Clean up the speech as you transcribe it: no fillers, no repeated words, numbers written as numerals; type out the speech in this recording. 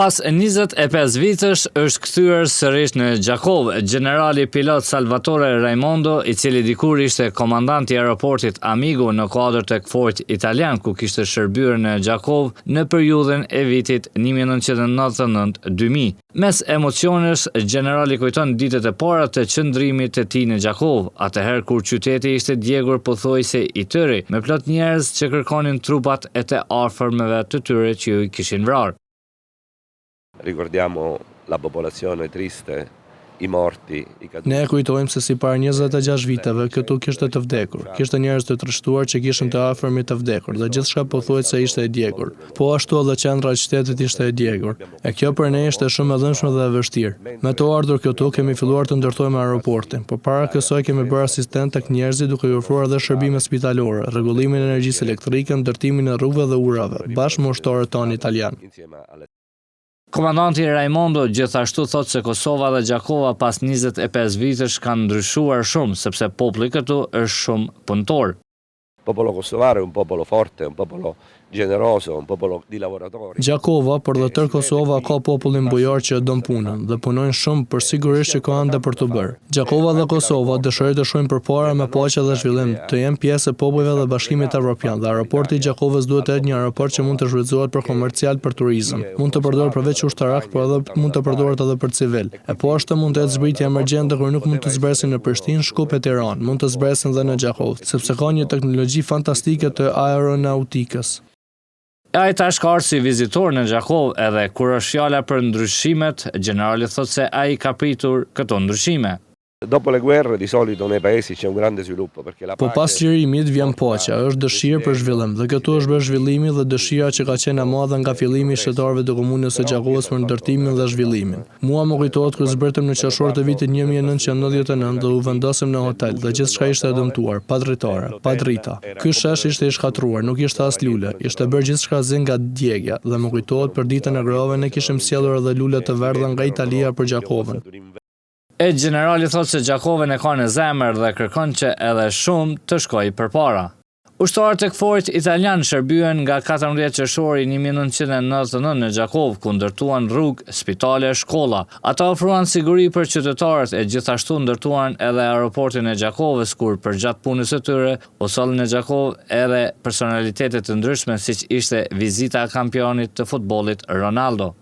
Pas 25 vitësh është kthyer sërish në Gjakov generali pilot Salvatore Raimondo, i cili dikur ishte komandant i aeroportit Amigo në kuadër tek Fort Italian, ku kishte shërbyer në Gjakov në periudhën e vitit 1999-2000. Mes emocionesh, generali kujton ditët e para të qëndrimit të tij në Gjakov, atëherë kur qyteti ishte djegur pothuajse i tëri, me plot njerëz që kërkonin trupat e të afërmëve të tyre që i kishin vrarë. Ricordiamo la popolazione triste, i morti, i caduti. Ne kujtojmë se si para 26 viteve këtu kishte të vdekur. Kishte njerëz të trishtuar që kishin të afërmit të vdekur dhe gjithçka pothuajse ishte e djegur. Po ashtu edhe qendra e qytetit ishte e djegur. E kjo për ne ishte shumë e dhëmshme dhe e vështirë. Me të ardhur këtu kemi filluar të ndërtojmë aeroportin, por para kësaj kemi bërë asistent tek njerëzit duke i ofruar edhe shërbime spitalore, rregullimin e energjisë elektrike, ndërtimin e rrugëve dhe urave, bashkë me ushtarët tonë italian. Komandanti Raimondo gjithashtu thot se Kosova dhe Gjakova pas 25 vitësh kanë ndryshuar shumë, sepse populli këtu është shumë punëtor. Popolo kosovare è un popolo forte, un popolo generoso, un popolo di lavoratori. Gjakova, por dhe tërë Kosova ka popullin bujar që e don punën dhe punojnë shumë për sigurisht që ka ende për të bërë. Gjakova dhe Kosova dëshirojnë të shkojnë përpara me paqe dhe zhvillim, të jenë pjesë e popujve dhe Bashkimit Evropian, dhe aeroporti i Gjakovës duhet të jetë një aeroport që mund të shfrytëzohet për komercial, për turizëm. Mund të përdoret përveç ushtarak, por edhe mund të përdoret edhe për civil. E po ashtu mund të jetë zbritje emergjente kur nuk mund të zbresin në Prishtinë, Shkup e Tiranë, mund të zbresin dhe në Gjakovë, sepse ka një teknologji fantastike të aeronautikës. Ai tash ka ardhur si vizitor në Gjakov, edhe kur është fjala për ndryshimet, generali thot se ai ka pritur këto ndryshime. Dopo le guerre di solito nei paesi c'è un grande sviluppo perché la Po pas qërimit vjen paqja, është dëshirë për zhvillim dhe këtu është bërë zhvillimi dhe dëshira që ka qenë e madhe nga fillimi i shtetarëve të komunës së Gjakovës për ndërtimin dhe zhvillimin. Mua më kujtohet kur zbretëm në qershor të vitit 1999 dhe u vendosëm në hotel dhe gjithçka ishte e dëmtuar, pa dritare, pa drita. Ky shesh ishte i shkatruar, nuk ishte as lule, ishte bërë gjithçka zi nga djegja dhe më kujtohet për ditën e grave ne kishim sjellur edhe lule të verdha nga Italia për Gjakovën. E generali thot se Gjakovën e ka në zemër dhe kërkon që edhe shumë të shkojë përpara. Ushtarët tek Fort Italian shërbyen nga 14 qershori 1999 në Gjakov, ku ndërtuan rrugë, spitale, shkolla. Ata ofruan siguri për qytetarët e gjithashtu ndërtuan edhe aeroportin e Gjakovës, kur përgjatë punës së tyre u sollën në Gjakov edhe personalitetet të ndryshme, siç ishte vizita e kampionit të futbollit Ronaldo.